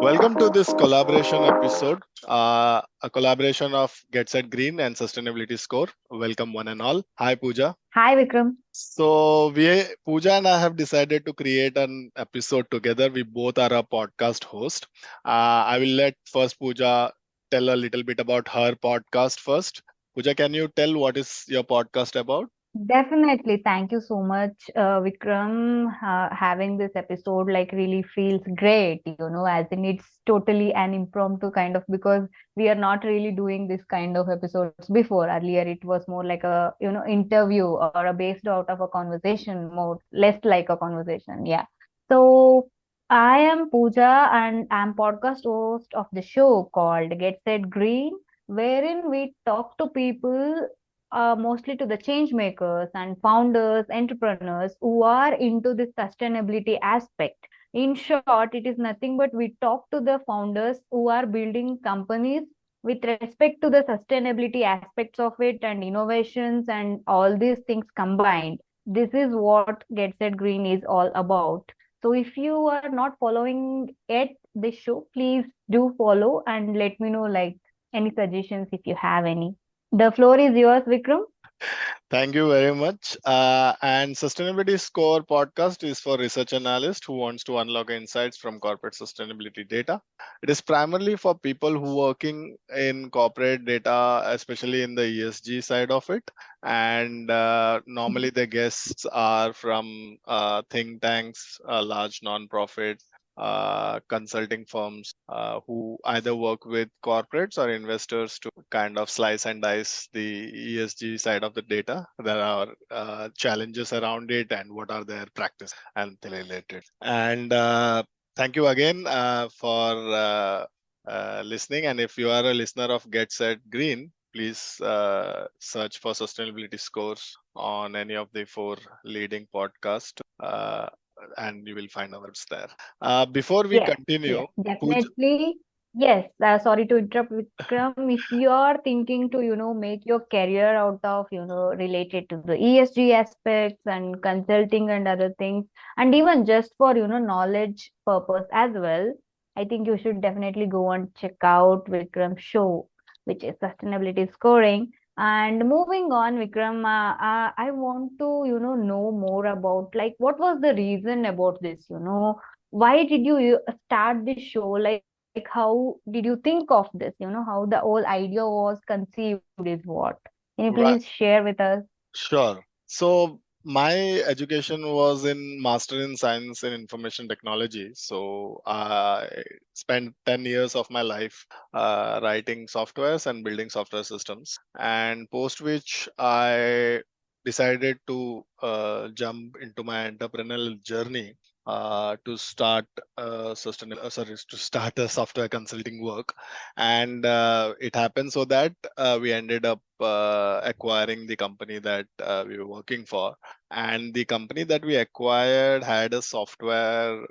Welcome to this collaboration episode, a collaboration of Get Set Green and Sustainability Score. Welcome, one and all. Hi, Pooja. Hi, Vikram. Pooja and I have decided to create an episode together. We both are a podcast host. I will let first Pooja tell a little bit about her podcast first. Pooja, can you tell what is your podcast about? Definitely. Thank you so much, Vikram. Having this episode really feels great, as in it's totally an impromptu kind of because we are not really doing this kind of episodes before. Earlier, it was more like a, interview or a based out of a conversation, more less like a conversation. Yeah. So I am Pooja and I'm podcast host of the show called Get Set Green, wherein we talk to people mostly to the change makers and founders, entrepreneurs who are into the sustainability aspect. In short, it is nothing but we talk to the founders who are building companies with respect to the sustainability aspects of it and innovations and all these things combined. This is what Get Set Green is all about. So if you are not following it, this show, please do follow and let me know any suggestions if you have any. The floor is yours, Vikram. Thank you very much. And Sustainability Score podcast is for research analysts who wants to unlock insights from corporate sustainability data. It is primarily for people who working in corporate data, especially in the ESG side of it. And normally the guests are from think tanks, large non-profit consulting firms who either work with corporates or investors to kind of slice and dice the ESG side of the data. There are challenges around it and what are their practice and related. And thank you again for listening. And if you are a listener of Get Set Green, please search for sustainability scores on any of the four leading podcasts. And you will find ours there. Before we Yes, continue, yes, Pooja, definitely. Yes, sorry to interrupt, Vikram. If you are thinking to, make your career out of, related to the ESG aspects and consulting and other things, and even just for, knowledge purpose as well, I think you should definitely go and check out Vikram's show, which is sustainability scoring. And moving on, Vikram, I want to, know more about what was the reason about this, why did you start this show? How did you think of this? How the whole idea was conceived is what. Can you please right, share with us? sure. So my education was in Master in Science in Information Technology. So I spent 10 years of my life writing softwares and building software systems. And post which I decided to jump into my entrepreneurial journey to start to start a software consulting work. And it happened so that we ended up acquiring the company that we were working for. And the company that we acquired had a software,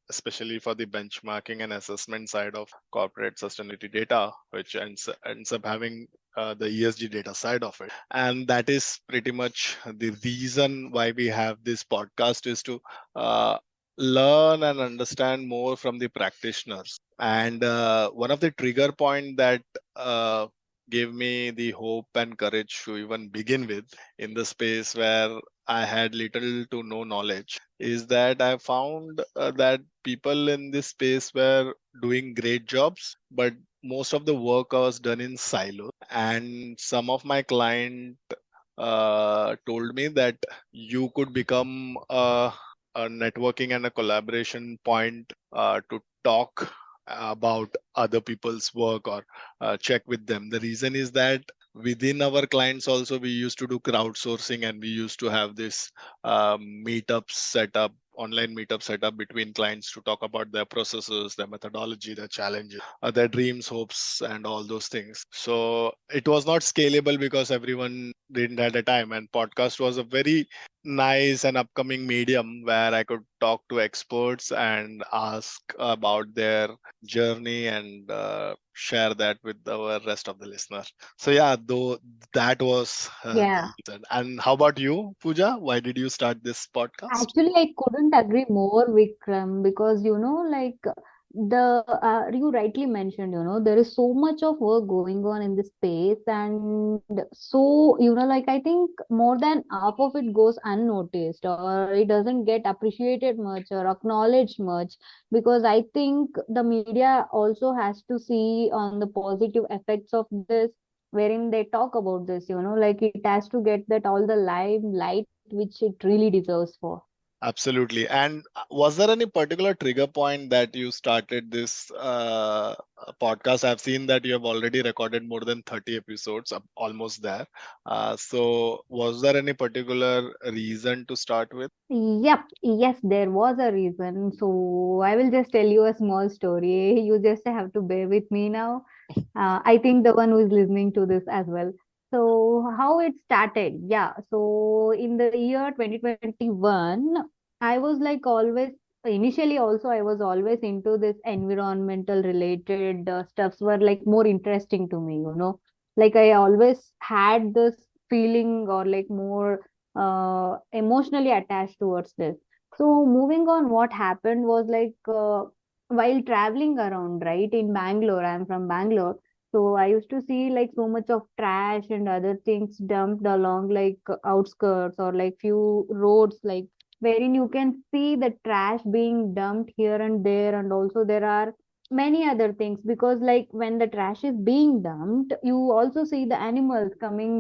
especially for the benchmarking and assessment side of corporate sustainability data, which ends up having the ESG data side of it. And that is pretty much the reason why we have this podcast is to uh, learn and understand more from the practitioners. And one of the trigger point that gave me the hope and courage to even begin with in the space where I had little to no knowledge is that I found that people in this space were doing great jobs, but most of the work was done in silos. And some of my client told me that you could become a networking and a collaboration point to talk about other people's work or check with them. The reason is that within our clients also we used to do crowdsourcing, and we used to have this meetups set up, online meetup set up between clients to talk about their processes, their methodology, their challenges, their dreams, hopes, and all those things. So it was not scalable because everyone didn't have the time, and podcast was a very nice and upcoming medium where I could talk to experts and ask about their journey and share that with the rest of the listeners. So yeah, though that was the Yeah. reason. And how about you, Pooja? Why did you start this podcast? Actually, I couldn't agree more, Vikram, because the you rightly mentioned, there is so much of work going on in this space, and so like I think more than half of it goes unnoticed, or it doesn't get appreciated much or acknowledged much, because I think the media also has to see on the positive effects of this, wherein they talk about this, like it has to get that all the limelight which it really deserves for. Absolutely. And was there any particular trigger point that you started this podcast? I've seen that you have already recorded more than 30 episodes, almost there. So, was there any particular reason to start with? Yep, yes, there was a reason. So I will just tell you a small story. You just have to bear with me now. I think the one who is listening to this as well. So how it started? Yeah. So in the year 2021, I was like always, initially also I was always into this environmental related stuffs were like more interesting to me, Like I always had this feeling or like more emotionally attached towards this. So moving on, what happened was like while traveling around, right, in Bangalore, I'm from Bangalore. So I used to see like so much of trash and other things dumped along like outskirts or like few roads, like wherein you can see the trash being dumped here and there, and also there are many other things, because like when the trash is being dumped, you also see the animals coming,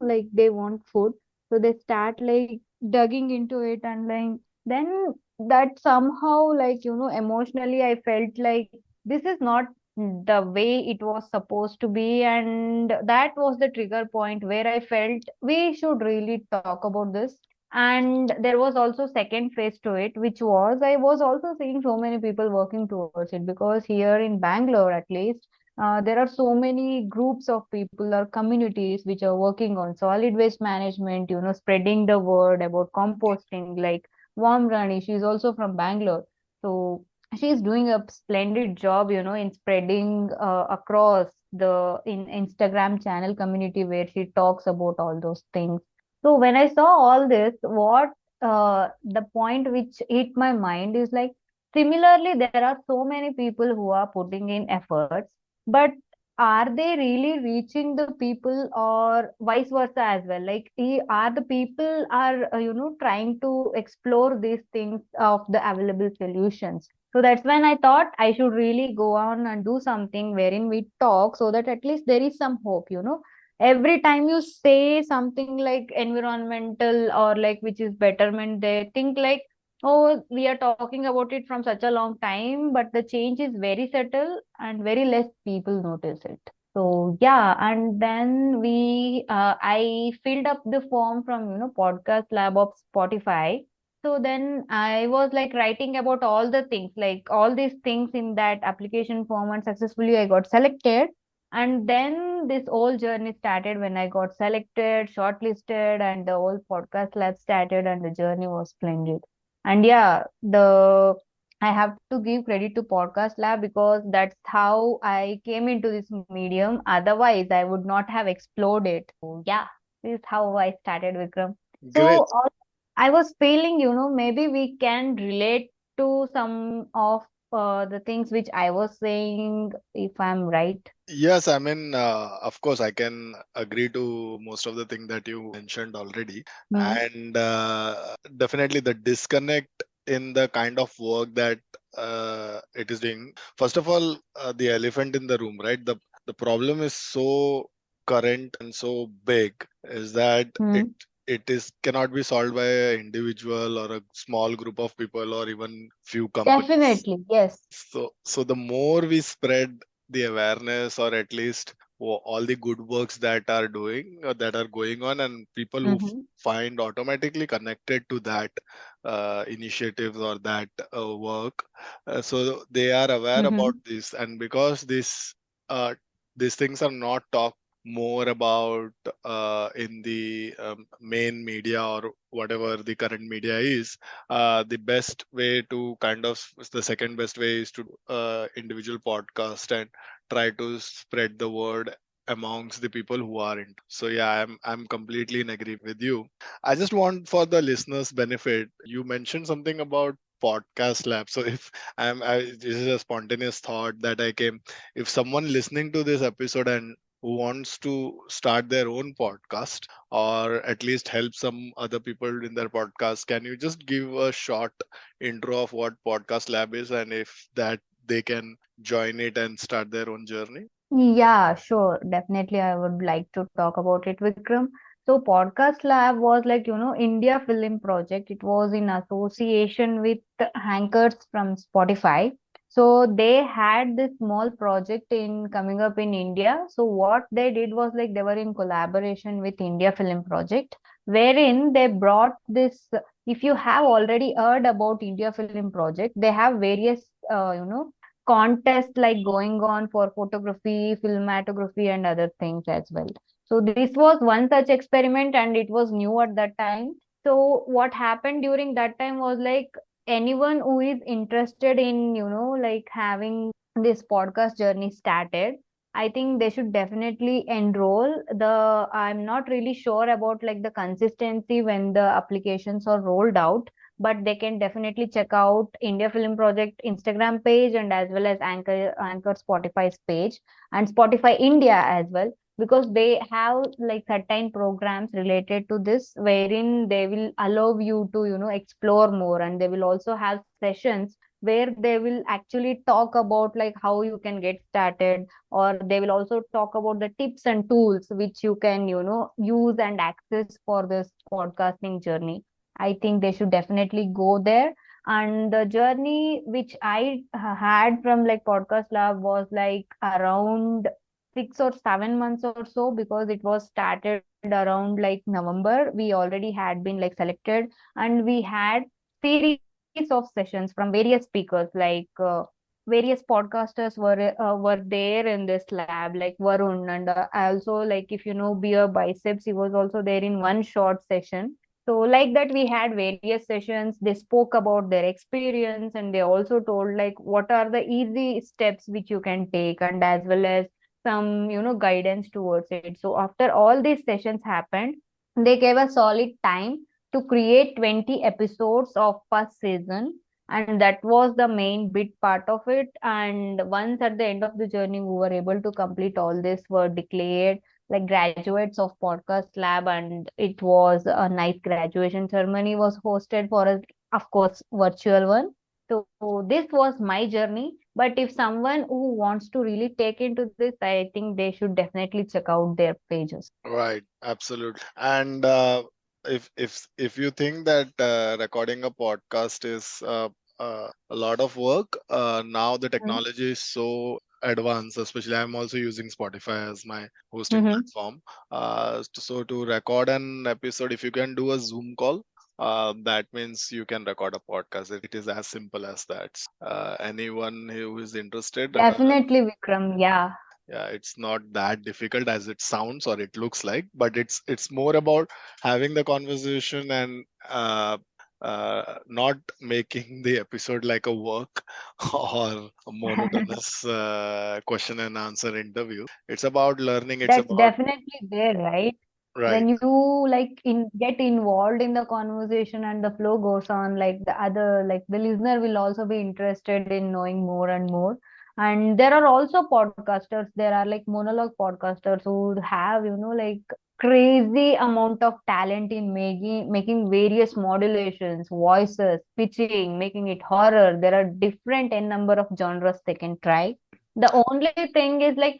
like they want food, so they start like digging into it, and like then that somehow like emotionally I felt like this is not the way it was supposed to be, and that was the trigger point where I felt we should really talk about this. And there was also second phase to it, which was I was also seeing so many people working towards it, because here in Bangalore at least there are so many groups of people or communities which are working on solid waste management, spreading the word about composting. Like Warm Rani, she's also from Bangalore. So she's doing a splendid job, in spreading across the in Instagram channel community where she talks about all those things. So when I saw all this, what the point which hit my mind is like, similarly, there are so many people who are putting in efforts, but are they really reaching the people, or vice versa as well? Like, are the people are trying to explore these things of the available solutions? So that's when I thought I should really go on and do something wherein we talk, so that at least there is some hope. Every time you say something like environmental or like which is betterment, they think like, oh, we are talking about it from such a long time, but the change is very subtle and very less people notice it. So yeah, and then I filled up the form from Podcast Lab of Spotify. So then I was like writing about all the things, like all these things in that application form, and successfully I got selected. And then this whole journey started when I got selected, shortlisted, and the whole podcast lab started, and the journey was splendid. And yeah, the I have to give credit to Podcast Lab, because that's how I came into this medium. Otherwise, I would not have explored it. So yeah, this is how I started, Vikram. Great. So I was feeling, maybe we can relate to some of the things which I was saying, if I'm right. Yes, I mean, of course, I can agree to most of the thing that you mentioned already. Hmm. And definitely the disconnect in the kind of work that it is doing. First of all, the elephant in the room, right? The problem is so current and so big, is that Hmm. it is cannot be solved by an individual or a small group of people or even few companies. Definitely, yes. So the more we spread the awareness, or at least all the good works that are doing or that are going on, and people who Mm-hmm. find automatically connected to that initiatives or that work, so they are aware about Mm-hmm. this. And because uh, these things are not talked more about in the main media or whatever the current media is, the best way to kind of the second best way is to individual podcast and try to spread the word amongst the people who are into. So yeah, I'm completely in agree with you. I just want, for the listeners benefit, you mentioned something about podcast lab. So if this is a spontaneous thought that I came. If someone listening to this episode and who wants to start their own podcast or at least help some other people in their podcast, can you just give a short intro of what podcast lab is, and if that they can join it and start their own journey? Yeah, sure. Definitely, I would like to talk about it, Vikram. So, Podcast Lab was like, India Film Project. It was in association with the Hankers from Spotify. So, they had this small project in coming up in India. So, what they did was like they were in collaboration with India Film Project, wherein they brought this. If you have already heard about India Film Project, they have various, contest like going on for photography, filmatography, and other things as well. So this was one such experiment, and it was new at that time. So what happened during that time was like anyone who is interested in, like having this podcast journey started, I think they should definitely enroll. I'm not really sure about like the consistency when the applications are rolled out, but they can definitely check out India Film Project Instagram page and as well as Anchor Spotify's page and Spotify India as well, because they have like certain programs related to this wherein they will allow you to explore more, and they will also have sessions where they will actually talk about like how you can get started, or they will also talk about the tips and tools which you can use and access for this podcasting journey. I think they should definitely go there. And the journey which I had from like Podcast Lab was like around 6 or 7 months or so, because it was started around like November. We already had been like selected, and we had series of sessions from various speakers, like various podcasters were there in this lab, like Varun, and also like if you know Beer Biceps, he was also there in one short session. So, like that, we had various sessions. They spoke about their experience, and they also told like what are the easy steps which you can take, and as well as some guidance towards it. So, after all these sessions happened, they gave a solid time to create 20 episodes of first season, and that was the main bit part of it. And once at the end of the journey, we were able to complete all this, were declared like graduates of Podcast Lab, and it was a nice graduation ceremony was hosted for us, of course, virtual one. So this was my journey. But if someone who wants to really take into this, I think they should definitely check out their pages. Right, absolutely. And if you think that recording a podcast is a lot of work, now the Mm-hmm. technology is so advanced. Especially, I'm also using Spotify as my hosting Mm-hmm. platform. So to record an episode, if you can do a Zoom call, that means you can record a podcast. It is as simple as that. Anyone who is interested, Definitely, Vikram. Yeah. yeah, it's not that difficult as it sounds or it looks like, but it's more about having the conversation and not making the episode like a work or a monotonous question and answer interview. It's about learning. It's That's about definitely there, right? right. When you like in get involved in the conversation and the flow goes on, like the other, like the listener will also be interested in knowing more and more. And there are also podcasters, there are like monologue podcasters who have like crazy amount of talent in making various modulations, voices, pitching, making it horror. There are different n number of genres they can try. The only thing is like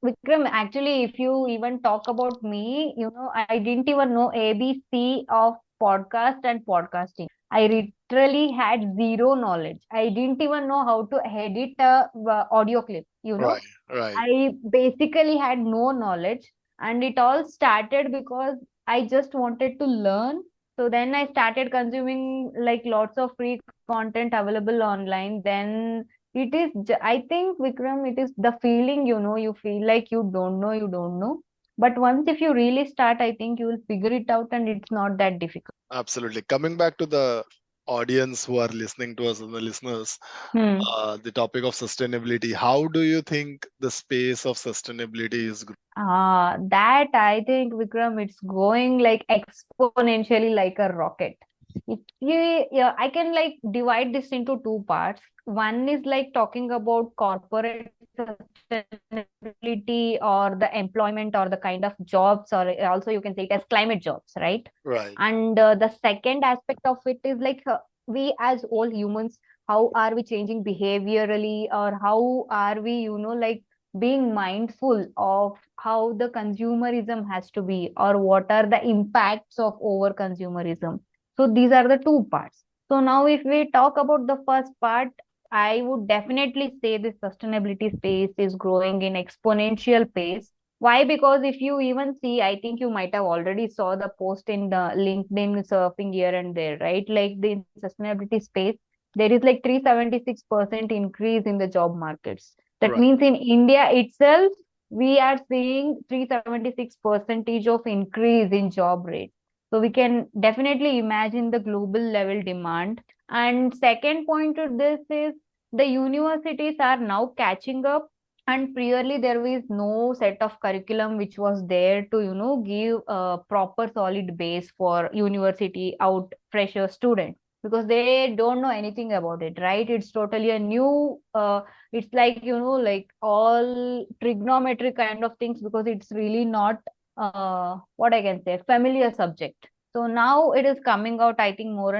Vikram, actually, if you even talk about me, I didn't even know ABC of podcast and podcasting. I literally had zero knowledge. I didn't even know how to edit a audio clip. Right, right. I basically had no knowledge, and it all started because I just wanted to learn. So then I started consuming like lots of free content available online. Then I think, Vikram, it is the feeling, you feel like you don't know. But once if you really start, I think you will figure it out, and it's not that difficult. Absolutely. Coming back to the audience who are listening to us and the listeners, Hmm. the topic of sustainability. How do you think the space of sustainability is That I think, Vikram, it's going like exponentially like a rocket. If you, yeah, I can like divide this into two parts. One is like talking about corporate sustainability or the employment or the kind of jobs, or also you can say it as climate jobs, right? Right. And the second aspect of it is like we as all humans, how are we changing behaviorally, or how are we, like being mindful of how the consumerism has to be, or what are the impacts of over consumerism. So these are the two parts. So now if we talk about the first part, I would definitely say the sustainability space is growing in exponential pace. Why? Because if you even see, I think you might have already saw the post in the LinkedIn surfing here and there, right? Like the sustainability space, there is like 376% increase in the job markets. That Right. means in India itself, we are seeing 376 percentage of increase in job rate. So we can definitely imagine the global level demand. And second point to this is the universities are now catching up, and previously there was no set of curriculum which was there to give a proper solid base for university out fresher student, because they don't know anything about it, right? It's totally a new it's like like all trigonometry kind of things, because it's really not what I can say familiar subject. So now it is coming out, I think more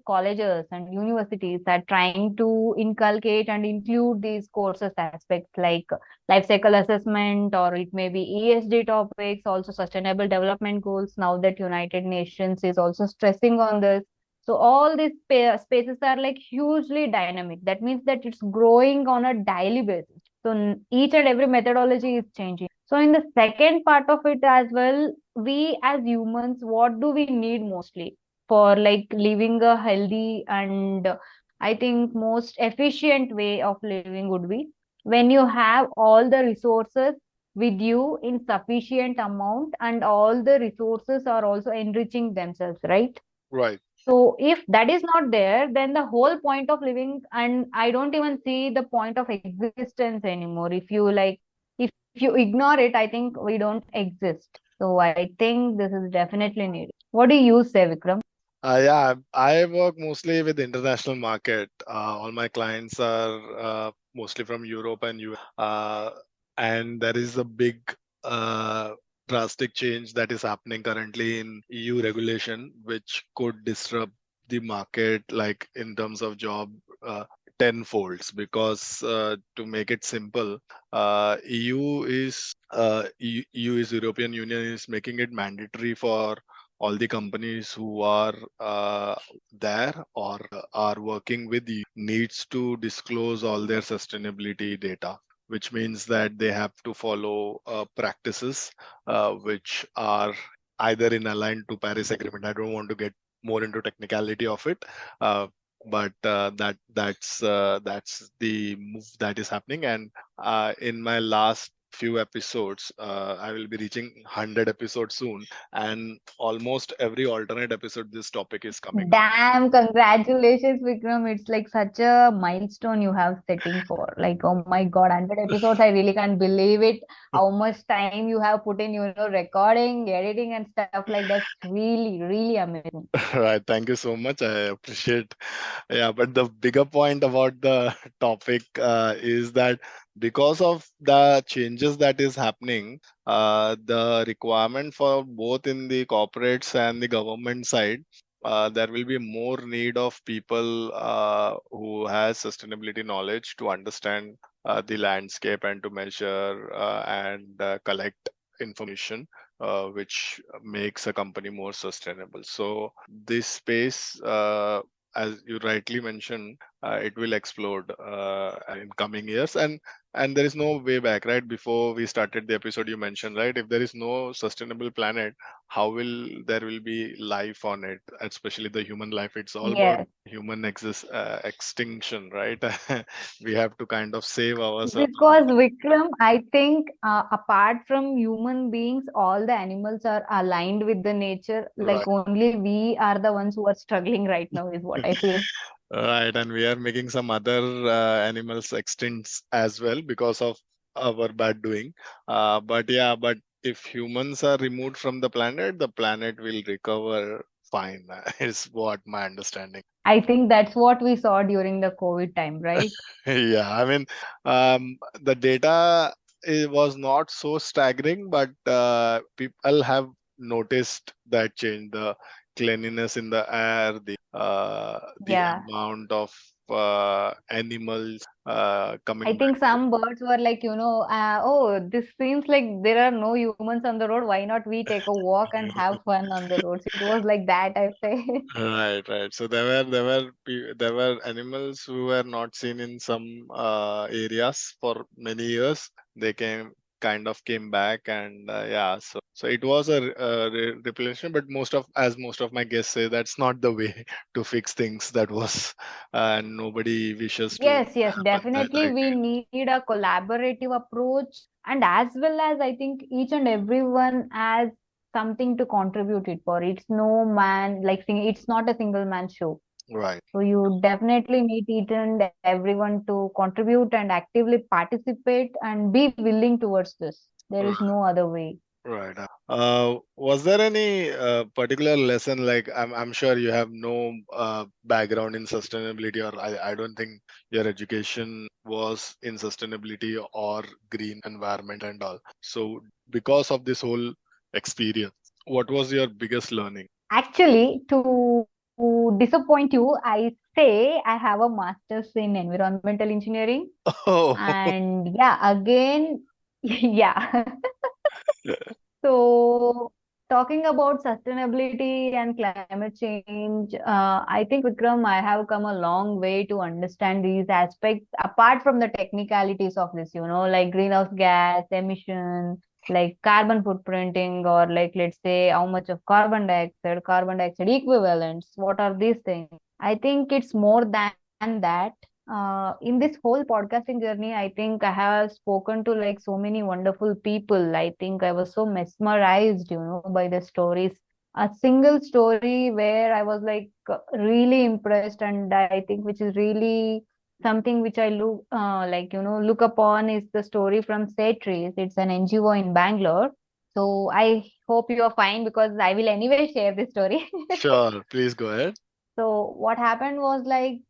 colleges and universities are trying to inculcate and include these courses aspects like life cycle assessment, or it may be ESG topics, also sustainable development goals. Now that United Nations is also stressing on this. So all these spaces are like hugely dynamic. That means that it's growing on a daily basis. So each and every methodology is changing. So in the second part of it as well, we as humans, what do we need mostly for like living a healthy and I think most efficient way of living would be when you have all the resources with you in sufficient amount, and all the resources are also enriching themselves, right? Right. So if that is not there, then the whole point of living, and I don't even see the point of existence anymore. If you like, if you ignore it, I think we don't exist. So I think this is definitely needed. What do you say, Vikram? Yeah, I work mostly with international market. All my clients are mostly from Europe and US, and there is a big uh, drastic change that is happening currently in EU regulation, which could disrupt the market, like in terms of job, uh, tenfolds. Because to make it simple, EU is European Union is making it mandatory for all the companies who are there or are working with you needs to disclose all their sustainability data, which means that they have to follow practices which are either in aligned to Paris Agreement. I don't want to get more into technicality of it, uh, but that's the move that is happening. And in my last few episodes, I will be reaching 100 episodes soon, and almost every alternate episode this topic is coming up. Damn, congratulations, Vikram. It's like such a milestone you have setting for. Like, oh my God, 100 episodes. I really can't believe it. How much time you have put in, recording, editing, and stuff like that. It's really, really amazing. Right, thank you so much, I appreciate. Yeah, but the bigger point about the topic is that because of the changes that is happening, the requirement for both in the corporates and the government side, there will be more need of people who has sustainability knowledge to understand the landscape and to measure and collect information which makes a company more sustainable. So this space, as you rightly mentioned, it will explode in coming years, and there is no way back, right? Before we started the episode, you mentioned, right, if there is no sustainable planet, how will there will be life on it, especially the human life? It's all about Yes. human extinction, right? We have to kind of save ourselves. Because Vikram, I think apart from human beings, all the animals are aligned with the nature. Like Right. only we are the ones who are struggling right now, is what I feel. Right, and we are making some other animals extinct as well because of our bad doing. But yeah, but if humans are removed from the planet will recover fine. Is what my understanding. I think that's what we saw during the COVID time, right? Yeah, I mean, the data was not so staggering, but people have noticed that change, the cleanliness in the air, the Yeah. amount of animals I coming back. think some birds were like, oh, this seems like there are no humans on the road. Why not we take a walk and have fun on the roads? It was like that, I say. Right, right. So there were animals who were not seen in some areas for many years. They came back, and yeah. So it was a replenishment, but most of my guests say that's not the way to fix things. That was, and nobody wishes to Yes, yes, happen that definitely. We again. need a collaborative approach, and as well as I think each and everyone has something to contribute it for. It's no man like it's not a single man show. Right. So you definitely need each and everyone to contribute and actively participate and be willing towards this. There is no other way. Right. Was there any particular lesson? Like, I'm sure you have no background in sustainability, or I don't think your education was in sustainability or green environment and all. So, because of this whole experience, what was your biggest learning? Actually, to disappoint you, I say I have a master's in environmental engineering. Oh, And yeah, again, yeah. So, talking about sustainability and climate change, I think, Vikram, I have come a long way to understand these aspects apart from the technicalities of this, like greenhouse gas emission, like carbon footprinting, or like, let's say, how much of carbon dioxide equivalents, what are these things? I think it's more than that. In this whole podcasting journey, I think I have spoken to like so many wonderful people. I think I was so mesmerized, by the stories. A single story where I was like really impressed, and I think which is really something which I look upon is the story from Trees. It's an NGO in Bangalore. So I hope you are fine because I will anyway share this story. sure. Please go ahead. So what happened was like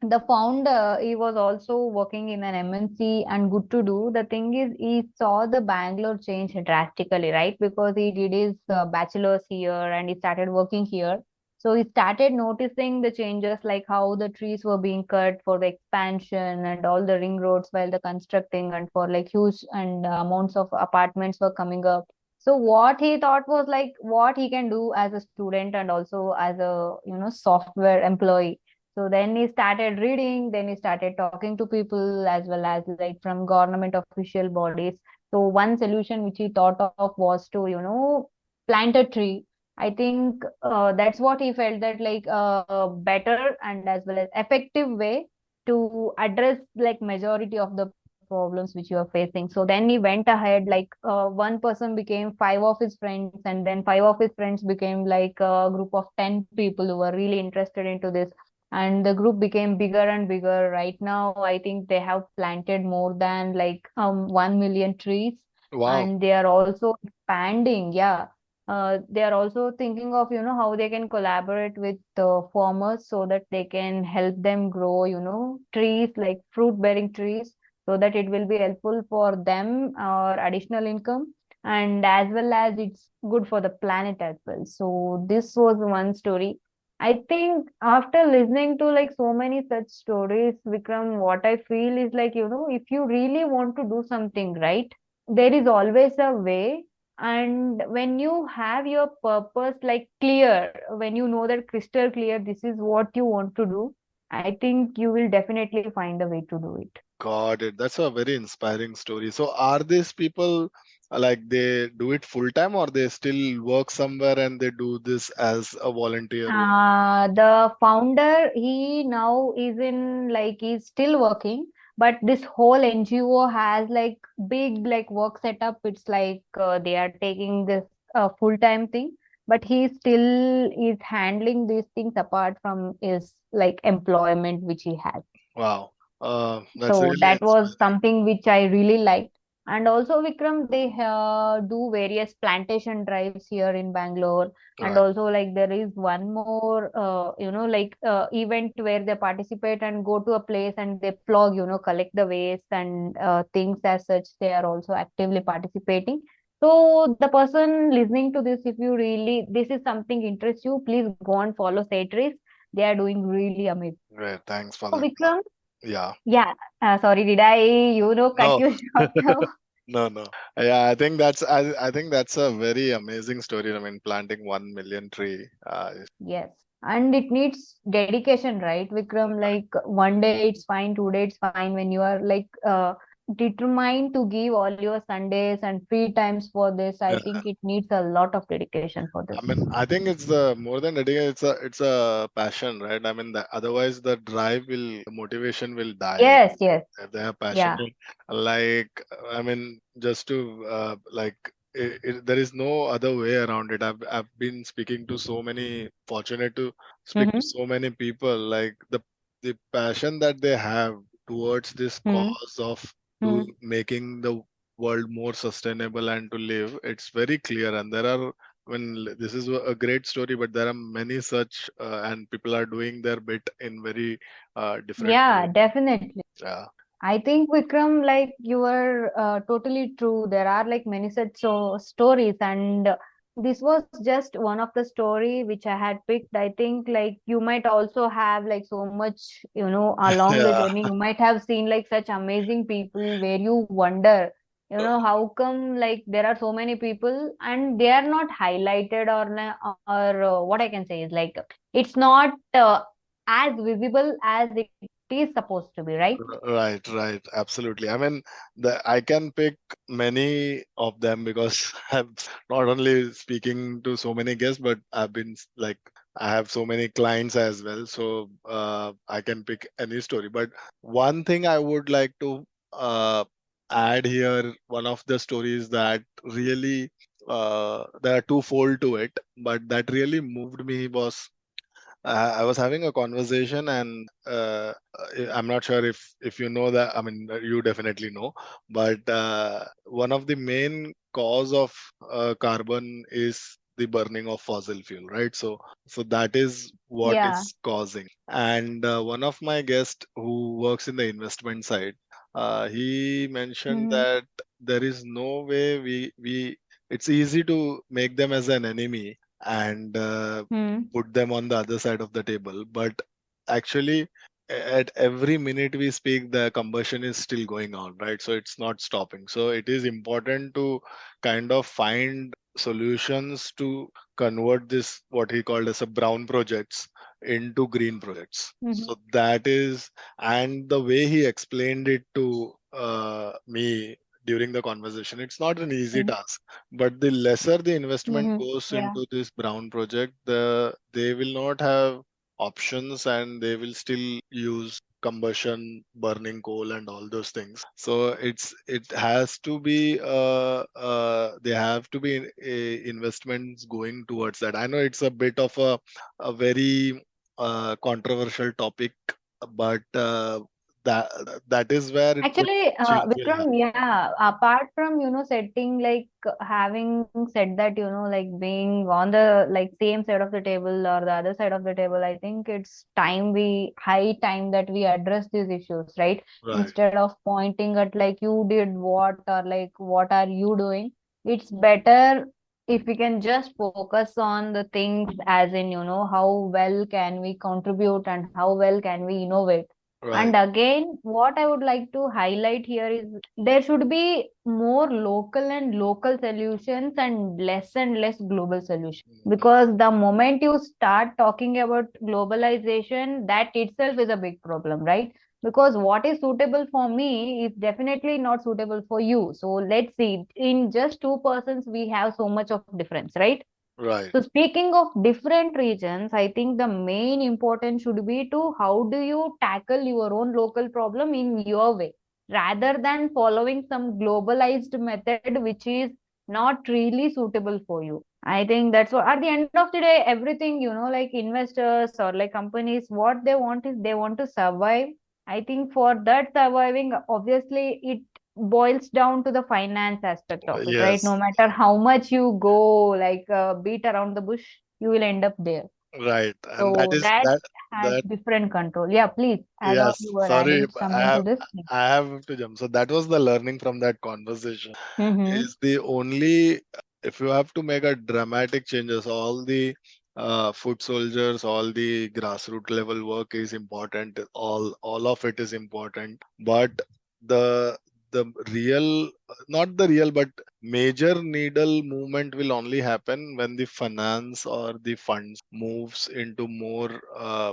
the founder, he was also working in an MNC and good to do. The thing is, he saw the Bangalore change drastically, right? Because he did his bachelor's here and he started working here. So he started noticing the changes, like how the trees were being cut for the expansion and all the ring roads while the constructing, and for like huge and amounts of apartments were coming up. So what he thought was like what he can do as a student and also as a software employee. So then he started reading, then he started talking to people as well as like from government official bodies. So one solution which he thought of was to plant a tree. I think that's what he felt that like a better and as well as effective way to address like majority of the problems which you are facing. So then he went ahead, like one person became five of his friends, and then five of his friends became like a group of 10 people who were really interested into this, and the group became bigger and bigger. Right now I think they have planted more than like 1 million trees, Wow. and they are also expanding. Yeah, they are also thinking of how they can collaborate with farmers so that they can help them grow trees like fruit bearing trees, so that it will be helpful for them or additional income, and as well as it's good for the planet as well. So this was one story. I think after listening to like so many such stories, Vikram, what I feel is like, if you really want to do something, right, there is always a way. And when you have your purpose like clear, when you know that crystal clear, this is what you want to do, I think you will definitely find a way to do it. Got it. That's a very inspiring story. So, are these people like they do it full time, or they still work somewhere and they do this as a volunteer work? The founder, he now is in like he's still working, but this whole NGO has like big like work setup. It's like they are taking this full-time thing, but he still is handling these things apart from his like employment which he has. Wow. That's So really that was inspiring. something which I really liked. And also, Vikram, they do various plantation drives here in Bangalore. And Right. also, like, there is one more, like, event where they participate and go to a place and they plug, collect the waste and things as such. They are also actively participating. So, the person listening to this, if you really, this is something interests you, please go and follow Satris. They are doing really amazing. Great. Thanks for So, that. Yeah. Vikram, Yeah. yeah, sorry, did I, cut No. you short now? No, no. Yeah, I think that's a very amazing story. I mean, planting 1 million tree. Yes. And it needs dedication, right, Vikram? Like one day it's fine, 2 days it's fine. When you are like determined to give all your Sundays and free times for this, I Yeah. think it needs a lot of dedication for I this. mean, I think it's the more than dedication, it's a passion, right? I mean, otherwise the drive will, the motivation will die. Yes, yes. If they are Yeah. passionate, like, I mean, just to like, there is no other way around it. I've been speaking to so many, fortunate to speak to Mm-hmm. so many people. Like the passion that they have towards this Mm-hmm. cause of to making the world more sustainable and to live, it's very clear. And there are, this is a great story, but there are many such, and people are doing their bit in very different Yeah, ways. definitely. Yeah. I think Vikram, like you were totally true. There are like many such stories, and this was just one of the story which I had picked. I think like you might also have like so much, along the Yeah. journey. You might have seen like such amazing people where you wonder, how come like there are so many people and they are not highlighted or what I can say is like it's not as visible as it is supposed to be, right? Right, right, absolutely. I mean, I can pick many of them because I'm not only speaking to so many guests, but I've been like, I have so many clients as well. So I can pick any story. But one thing I would like to add here, one of the stories that really, there are twofold to it, but that really moved me was, I was having a conversation, and I'm not sure if you know that. I mean, you definitely know, but one of the main cause of carbon is the burning of fossil fuel, right? So that is what Yeah. is causing. And one of my guests who works in the investment side, he mentioned Mm-hmm. that there is no way we. It's easy to make them as an enemy and Hmm. put them on the other side of the table. But actually, at every minute we speak, the combustion is still going on, right? So it's not stopping. So it is important to kind of find solutions to convert this, what he called as a brown projects, into green projects. Mm-hmm. So that is, and the way he explained it to me during the conversation, it's not an easy task, but the lesser the investment Mm-hmm. goes Yeah. into this brown project, they will not have options, and they will still use combustion, burning coal, and all those things. So it has to be they have to be investments going towards that. I know it's a bit of a very controversial topic, but that that is where Actually, change will Vikram, yeah, apart from, setting like having said that, like being on the like same side of the table or the other side of the table, I think it's high time that we address these issues, right? right, Instead of pointing at like you did what or like what are you doing, it's better if we can just focus on the things as in, how well can we contribute and how well can we innovate. And right, again, what I would like to highlight here is there should be more local solutions and less global solutions. Because the moment you start talking about globalization, that itself is a big problem, right? Because what is suitable for me is definitely not suitable for you. So let's see, in just two persons, we have so much of difference, right? right, So speaking of different regions, I think the main importance should be to how do you tackle your own local problem in your way, rather than following some globalized method which is not really suitable for you. I think that's what at the end of the day, everything, like investors or like companies, what they want is they want to survive. I think for that surviving, obviously it boils down to the finance aspect of it, right? Yes, No matter how much you go like beat around the bush, you will end up there. right. And that So is that that has that different control. Yeah, please add on. yes, You were sorry, adding but some into this. I have to jump. So that was the learning from that conversation. Mm-hmm. Is the only, if you have to make a dramatic changes, all the foot soldiers, all the grassroots level work is important. All of it is important. But the the real, not the real, but major needle movement will only happen when the finance or the funds moves into more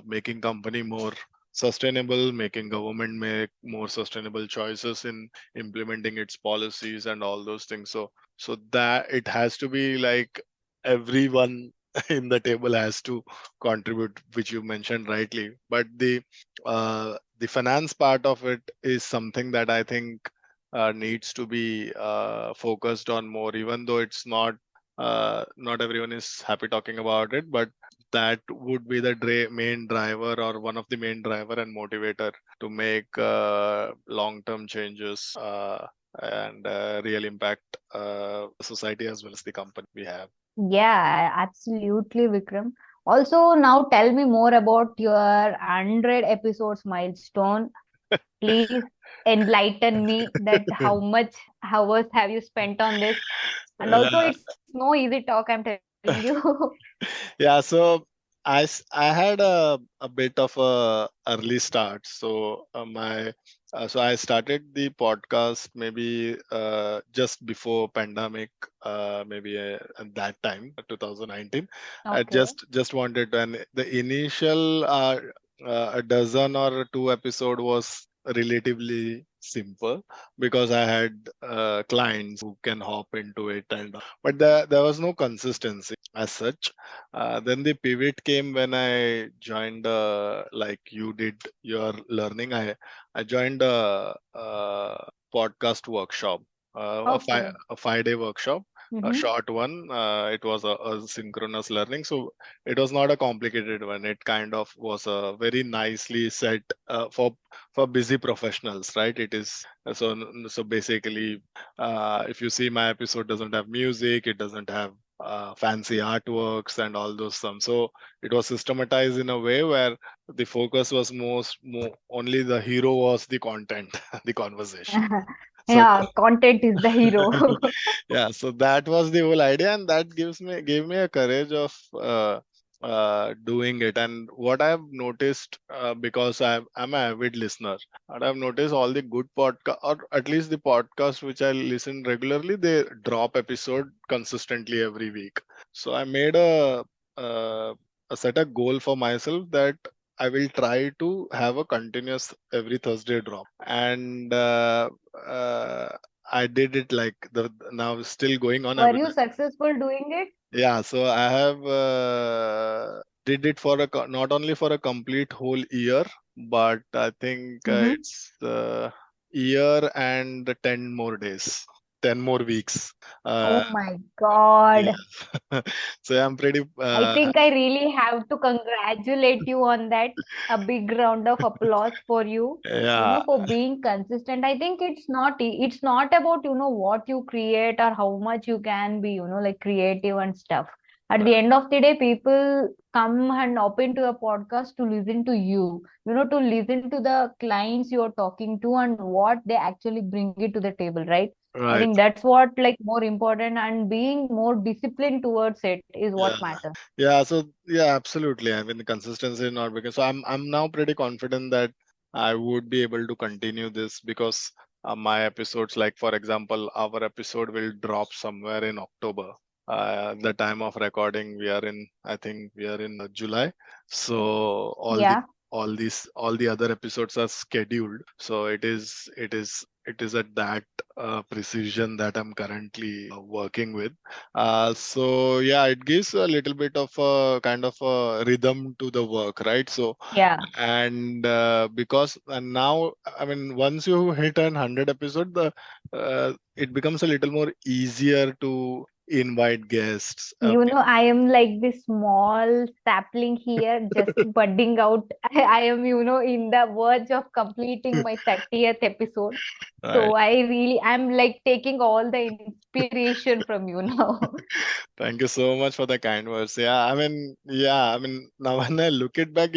making company more sustainable, making government make more sustainable choices in implementing its policies and all those things. So that it has to be like everyone in the table has to contribute, which you mentioned rightly. But the finance part of it is something that I think needs to be focused on more, even though it's not everyone is happy talking about it, but that would be the main driver, or one of the main driver and motivator to make long-term changes and real impact society as well as the company we have. Yeah, absolutely, Vikram. Also, now tell me more about your 100 episodes milestone. Please enlighten me that how much hours have you spent on this? And also, Uh, it's no easy talk, I'm telling you. yeah, so I had a bit of a early start. So so I started the podcast maybe just before pandemic, maybe at that time, 2019. I Okay. just wanted to, and the initial a dozen or two episode was relatively simple because I had clients who can hop into it, and but there was no consistency as such. Then the pivot came when I joined, like you did your learning. I joined a podcast workshop, Okay. a 5 day workshop, a Mm-hmm. short one. It was a synchronous learning, so it was not a complicated one. It kind of was a very nicely set for busy professionals, right? It is so basically, if you see my episode doesn't have music, it doesn't have fancy artworks and all those some. So it was systematized in a way where the focus was more only the hero was the content, the conversation. So Yeah, content is the hero. yeah, so that was the whole idea, and that gave me a courage of doing it. And what I've noticed, because I'm an avid listener, and I've noticed all the good podcast, or at least the podcast which I listen regularly, they drop episode consistently every week. So I made uh, a set a goal for myself that I will try to have a continuous every Thursday drop. And uh, I did it like the now still going on. Were you successful doing it? Yeah, so I have did it for not only for a complete whole year, but I think Mm-hmm. it's year and 10 more days, 10 more weeks. Uh, Oh my God. yeah, so I'm pretty. I think I really have to congratulate you on that. A big round of applause for you, Yeah, for being consistent. I think it's not about, what you create or how much you can be, like creative and stuff. At the end of the day, people come and open to a podcast to listen to you, to listen to the clients you're talking to and what they actually bring it to the table, right? I right. think that's what like more important, and being more disciplined towards it is what Yeah. matters. Yeah, so yeah, absolutely. I mean, the consistency is not because so I'm now pretty confident that I would be able to continue this because my episodes, like for example, our episode will drop somewhere in October. The time of recording, we are in, I think we are in July. So Yeah. all the other episodes are scheduled. So it is at that precision that I'm currently working with. So yeah, it gives a little bit of a kind of a rhythm to the work, right? So Yeah. and because and now, I mean, once you hit an 100 episode, the it becomes a little more easier to invite guests. I am like this small sapling here, just budding out. I am, in the verge of completing my 30th episode. Right. So I'm like taking all the inspiration from you now. Thank you so much for the kind words. Yeah, I mean, now when I look it back,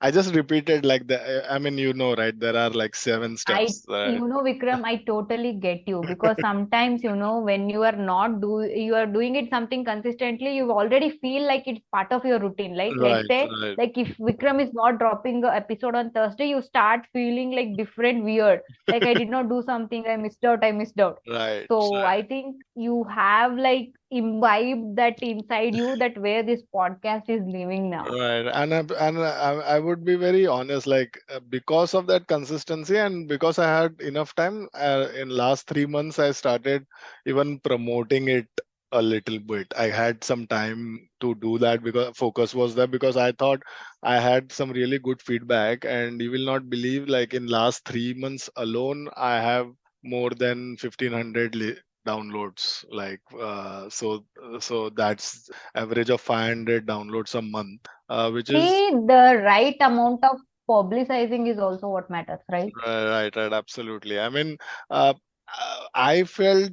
I just repeated like I mean, right? There are like seven steps, right? Vikram, I totally get you because sometimes, when you are doing it something consistently, you already feel like it's part of your routine. Like, let's Right, say, right, like if Vikram is not dropping a episode on Thursday, you start feeling like different, weird. Like I did not do something, I missed out. right. So I think you have like imbibed that inside you that where this podcast is living now. Right, I would be very honest, like because of that consistency and because I had enough time, in last 3 months I started even promoting it a little bit. I had some time to do that because focus was there because I thought I had some really good feedback, and you will not believe, like in last 3 months alone, I have more than 1,500 downloads. Like so that's average of 500 downloads a month, which is See, the right amount of publicizing is also what matters, right? right, absolutely. I mean, uh, I felt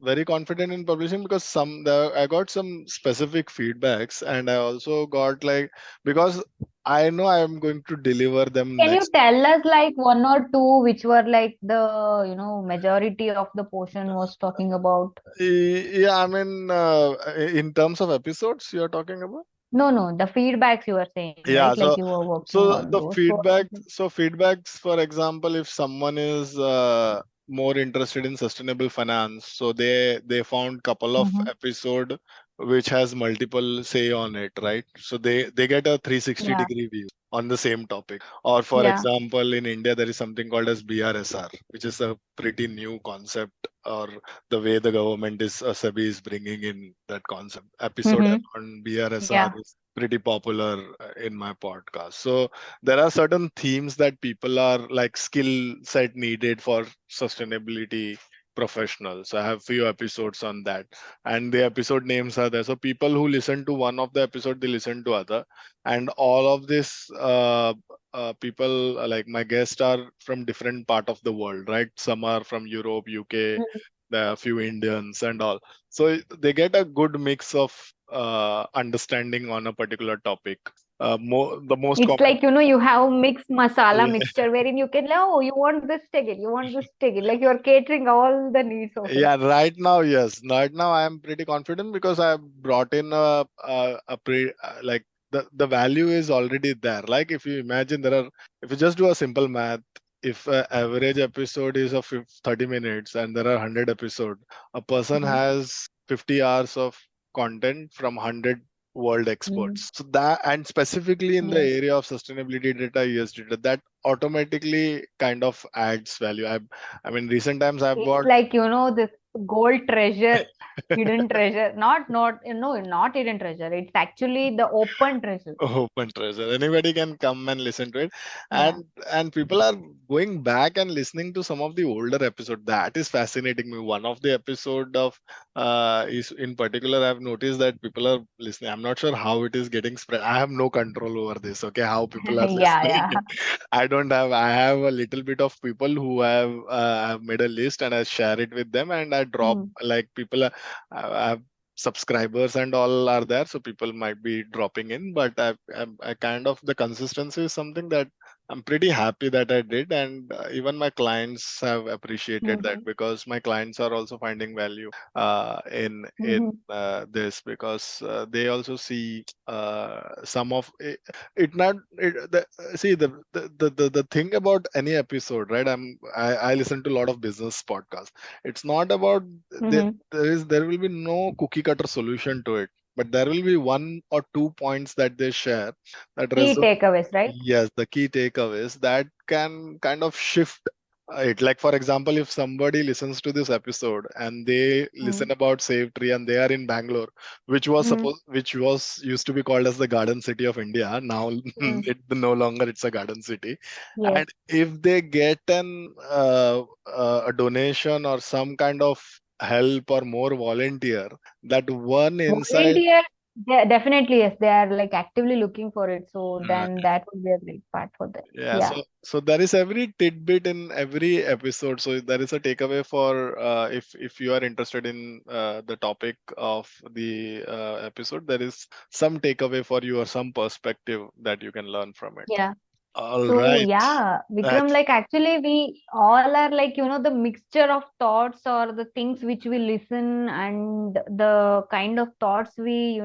very confident in publishing because I got some specific feedbacks, and I also got like, because I know I am going to deliver them Can you next. tell us like one or two which were like the, majority of the portion was talking about? Yeah, I mean, in terms of episodes, you're talking about. No, no, the feedbacks you were saying, right? Yeah, Like you were working so on the those. So, feedback, so feedbacks, for example, if someone is more interested in sustainable finance, so they found couple of mhm. episode which has multiple say on it, right? So they get a 360 Yeah, degree view on the same topic. Or for yeah. example, in India there is something called as BRSR, which is a pretty new concept, or the way the government is, SEBI is bringing in that concept. Episode Mm-hmm. on BRSR Yeah. is pretty popular in my podcast. So there are certain themes that people are like skill set needed for sustainability professionals. So I have few episodes on that, and the episode names are there. So people who listen to one of the episode, they listen to other, and all of this people, like my guests, are from different part of the world, right? Some are from Europe, UK, Mhm. there are a few Indians and all. So they get a good mix of understanding on a particular topic. The most It's common. like, you have mixed masala mixture wherein you can, oh, you want this, take it, you want this, take it. Like you're catering all the needs of it. Yeah, right now, yes. Right now, I am pretty confident because I brought in a like the value is already there. Like if you imagine, if you just do a simple math, if average episode is of 30 minutes and there are 100 episode, a person Mhm. has 50 hours of content from 100 world Mhm. experts. So that, and specifically in the Yes. area of sustainability data, ES data, that automatically kind of adds value. I mean, recent times I've It's got. like, this gold treasure, hidden treasure. Not, not hidden treasure. It's actually the open treasure. Open treasure. Anybody can come and listen to it, Yeah. and people are going back and listening to some of the older episode. That is fascinating me. One of the episode of is in particular, I've noticed that people are listening. I'm not sure how it is getting spread. I have no control over this. Okay, how people are Yeah, listening. yeah. I don't have. I have a little bit of people who have made a list and I share it with them, and I drop Mm. like people. I have subscribers and all are there, so people might be dropping in, but I kind of, the consistency is something that I'm pretty happy that I did, and even my clients have appreciated that, Mhm. because my clients are also finding value in Mhm. this, because they also see some of it, not it, see the thing about any episode, right? I listen to a lot of business podcasts. It's not about, Mhm. there will be no cookie cutter solution to it, but there will be one or two points that they share that Key resonate. takeaways, right? Yes, the key takeaways that can kind of shift it. Like for example, if somebody listens to this episode and they listen Mm. about Save Tree and they are in Bangalore, Mhm. which was used to be called as the Garden City of India. Now Mm. it no longer, it's a Garden City. Yes. And if they get a donation or some kind of help or more volunteer, that one insight. Volunteers, definitely, yes, they are like actively looking for it. So then that would be a great part for them. Yeah, Yeah. so there is every tidbit in every episode. So there is a takeaway for if you are interested in the topic of the episode, there is some takeaway for you or some perspective that you can learn from it. Yeah. All So right. yeah, Vikram, That's like actually we all are like, the mixture of thoughts or the things which we listen and the kind of thoughts we,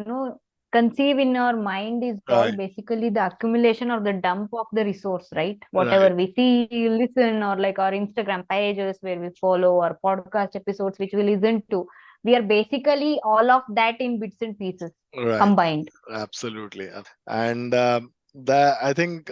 conceive in our mind is all right, basically the accumulation or the dump of the resource, right? right, Whatever we see, listen, or like our Instagram pages where we follow or podcast episodes which we listen to, we are basically all of that in bits and pieces right. combined. Absolutely. And I think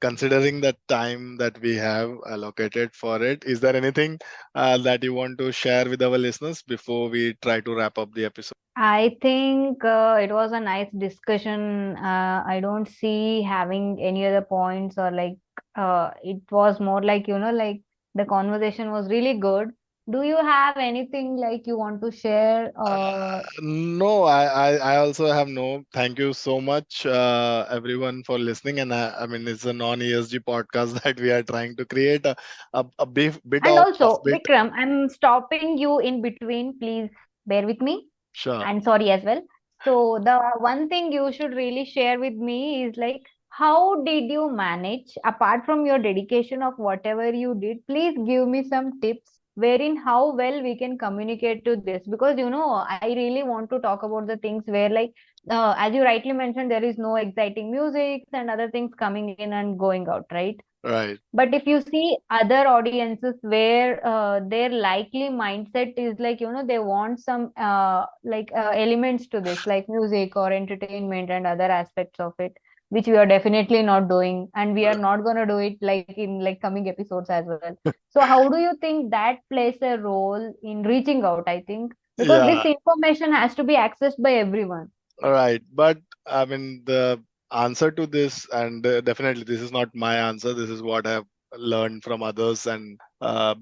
considering the time that we have allocated for it, is there anything that you want to share with our listeners before we try to wrap up the episode? I think it was a nice discussion. I don't see having any other points or like it was more like, like the conversation was really good. Do you have anything like you want to share or No, I also have no. Thank you so much, everyone, for listening. And I mean, it's a non-ESG podcast that we are trying to create a bit and of also offbeat. Vikram, I'm stopping you in between. Please bear with me. Sure. And sorry as well. So the one thing you should really share with me is like how did you manage apart from your dedication of whatever you did, please give me some tips wherein how well we can communicate to this because I really want to talk about the things where like as you rightly mentioned there is no exciting music and other things coming in and going out, right? Right. But if you see other audiences where their likely mindset is like, they want some elements to this, like music or entertainment and other aspects of it, which we are definitely not doing, and we are not going to do it like in like coming episodes as well. So how do you think that plays a role in reaching out? I think because this Yeah. information has to be accessed by everyone. Right. But I mean, the answer to this, and definitely this is not my answer. This is what I've learned from others and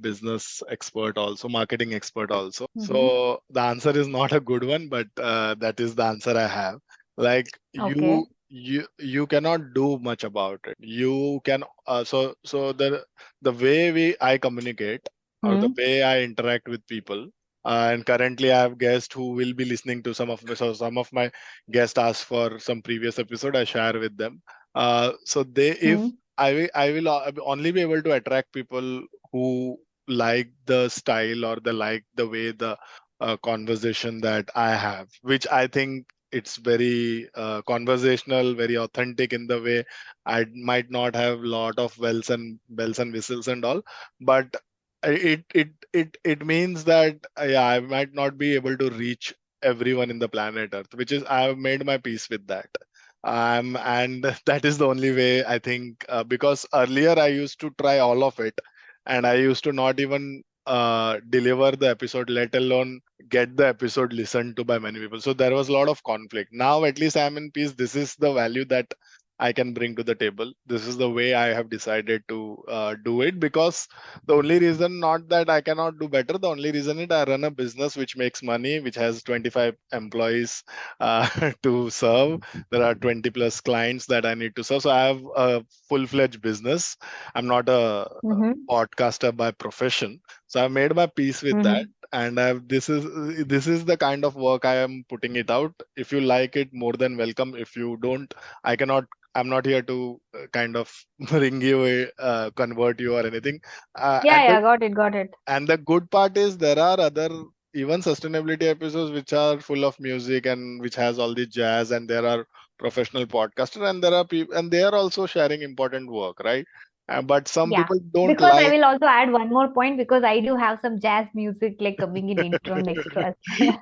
business expert also, marketing expert also. Mm-hmm. So the answer is not a good one, but that is the answer I have. Like Okay. you cannot do much about it. You can so the way I communicate or the Mm-hmm. way I interact with people. And currently, I have guests who will be listening to some of my guest asked for some previous episode. I share with them. So they, if I will only be able to attract people who like the style or they like the way the conversation that I have, which I think it's very conversational, very authentic in the way. I might not have lot of bells and whistles and all, but it means that yeah, I might not be able to reach everyone in the planet Earth, which is I've made my peace with that. And that is the only way I think, because earlier I used to try all of it, and I used to not even deliver the episode, let alone get the episode listened to by many people. So there was a lot of conflict. Now at least I'm in peace. This is the value that I can bring to the table. This is the way I have decided to do it, because the only reason, not that I cannot do better, the only reason is I run a business which makes money, which has 25 employees to serve. There are 20 plus clients that I need to serve. So I have a full-fledged business. I'm not a Mm-hmm. podcaster by profession. So I made my peace with that. Mm-hmm. And this is the kind of work I am putting it out. If you like it, more than welcome. If you don't, I cannot. I'm not here to kind of bring you, convert you or anything. Uh, Yeah, and the yeah, got it, got it. and the good part is there are other even sustainability episodes which are full of music and which has all the jazz, and there are professional podcasters, and there are people, and they are also sharing important work, right? But some Yeah, people don't because I like. will also add one more point because I do have some jazz music like coming in intro and extras.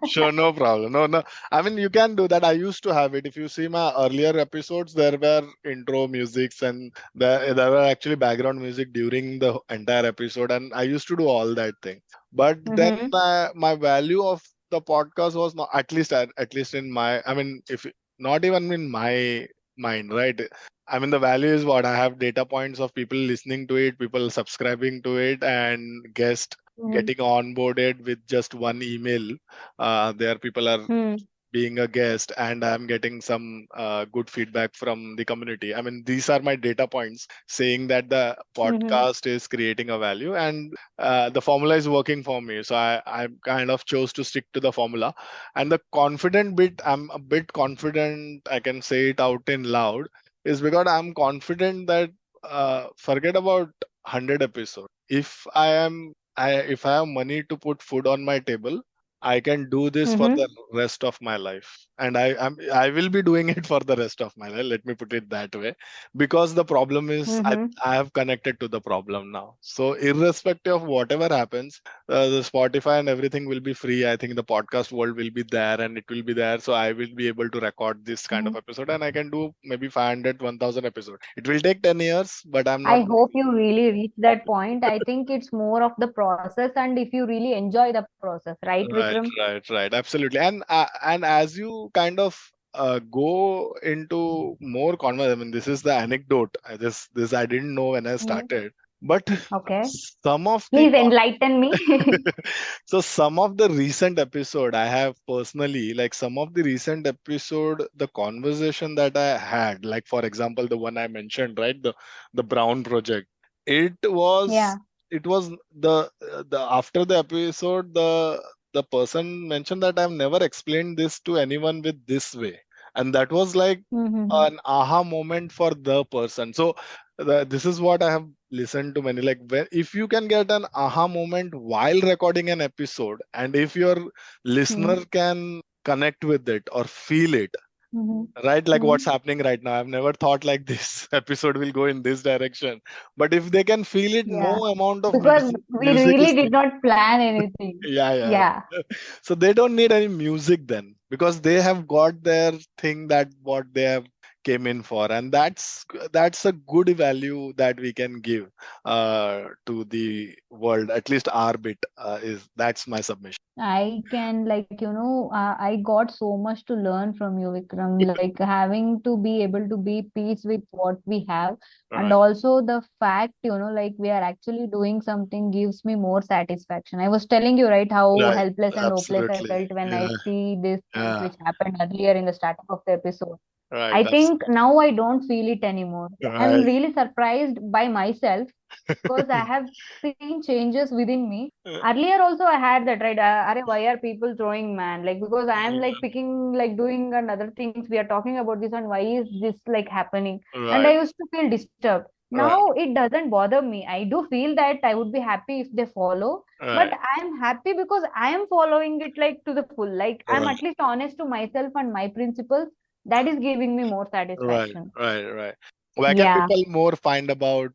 Sure, no problem. No, no. I mean, you can do that. I used to have it. If you see my earlier episodes, there were intro musics, and there were actually background music during the entire episode. And I used to do all that thing. But then Mm-hmm. my value of the podcast was not, at least in my, I mean, if not even in my mind, right? I mean, the value is what I have data points of people listening to it, people subscribing to it, and guest getting onboarded with just one email. There people are Mm-hmm. being a guest, and I'm getting some good feedback from the community. I mean, these are my data points saying that the Mm-hmm. podcast is creating a value, and the formula is working for me. So I kind of chose to stick to the formula. And the confident bit, I'm a bit confident, I can say it out in loud, is because I'm confident that forget about 100 episodes. If I have money to put food on my table, I can do this for Mm-hmm. the rest of my life, and I will be doing it for the rest of my life. Let me put it that way, because the problem is Mm-hmm. I have connected to the problem now. So irrespective of whatever happens, the Spotify and everything will be free. I think the podcast world will be there, and it will be there. So I will be able to record this kind of episode, and I can do maybe 500, 1,000 episodes. It will take 10 years, but I'm not. I hope you really reach that point. I think it's more of the process, and if you really enjoy the process, right, Right, Vikram? right, absolutely. And as you kind of go into more conversation, I mean, this is the anecdote. This I didn't know when I Mm. started, but Okay. some of the Please enlighten me. so some of the recent episode I have personally, like some of the recent episode, the conversation that I had, like for example, the one I mentioned, right, the Brown project. It was Yeah. it was the after the episode, the person mentioned that I've never explained this to anyone with this way, and that was like Mm-hmm. an aha moment for the person. So this is what I have listened to many, like where if you can get an aha moment while recording an episode, and if your listener Mm-hmm. can connect with it or feel it, Mm-hmm. right, like what's happening right now, I've never thought like this episode will go in this direction, but if they can feel it, no Yeah. amount of Because we music really is did not plan anything. yeah. Yeah. So they don't need any music then, because they have got their thing, that what they have came in for, and that's a good value that we can give to the world. At least our bit is that's my submission. I can, like, I got so much to learn from you, Vikram. Like, having to be able to be peace with what we have, and Right, also the fact, like, we are actually doing something gives me more satisfaction. I was telling you, right, how right, helpless and hopeless I absolutely, felt when I yeah, see these things yeah, which happened earlier in the starting of the episode. right, I think now I don't feel it anymore. I'm right. really surprised by myself because I have seen changes within me. Earlier also I had that, right. Arey, why are people throwing, man? Like, because I am like picking, like doing and other things. We are talking about this, and why is this like happening? And I Right, used to feel disturbed. right, Now it doesn't bother me. I do feel that I would be happy if they follow, but right, I am happy because I am following it like to the full. Like, I'm right, at least honest to myself and my principles. That is giving me more right, satisfaction. right. Where can Yeah. people more find about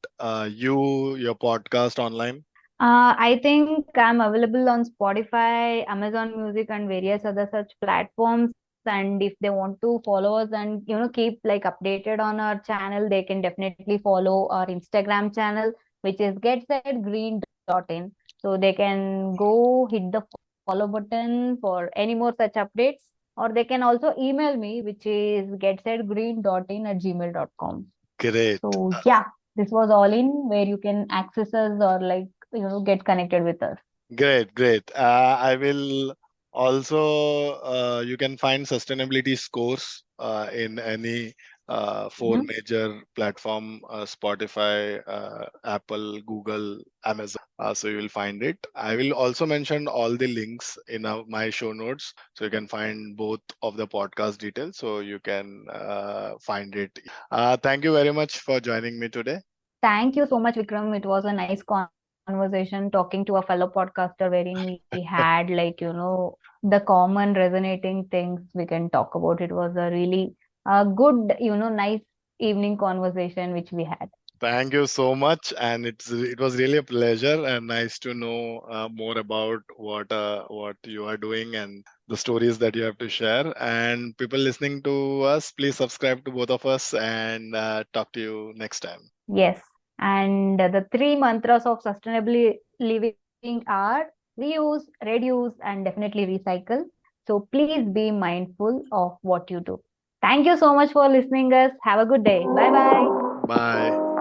you, your podcast online? I think I'm available on Spotify, Amazon Music, and various other such platforms. And if they want to follow us and keep like updated on our channel, they can definitely follow our Instagram channel, which is getsetgreen.in. So they can go hit the follow button for any more such updates, or they can also email me, which is getsetgreen.in@gmail.com. Great. So yeah, this was all in where you can access us or like get connected with us. Great. I will also, you can find sustainability scores in any four Mhm. major platform, Spotify, Apple, Google, Amazon. So you will find it. I will also mention all the links in my show notes. So you can find both of the podcast details. So you can find it. Thank you very much for joining me today. Thank you so much, Vikram. It was a nice conversation talking to a fellow podcaster wherein we had like, the common resonating things we can talk about. It was a really good, nice evening conversation which we had. Thank you so much, and it was really a pleasure and nice to know more about what you are doing and the stories that you have to share. And people listening to us, please subscribe to both of us, and talk to you next time. Yes. And the three mantras of sustainably living are reuse, reduce, and definitely recycle. So please be mindful of what you do. Thank you so much for listening us. Have a good day. Bye bye. Bye.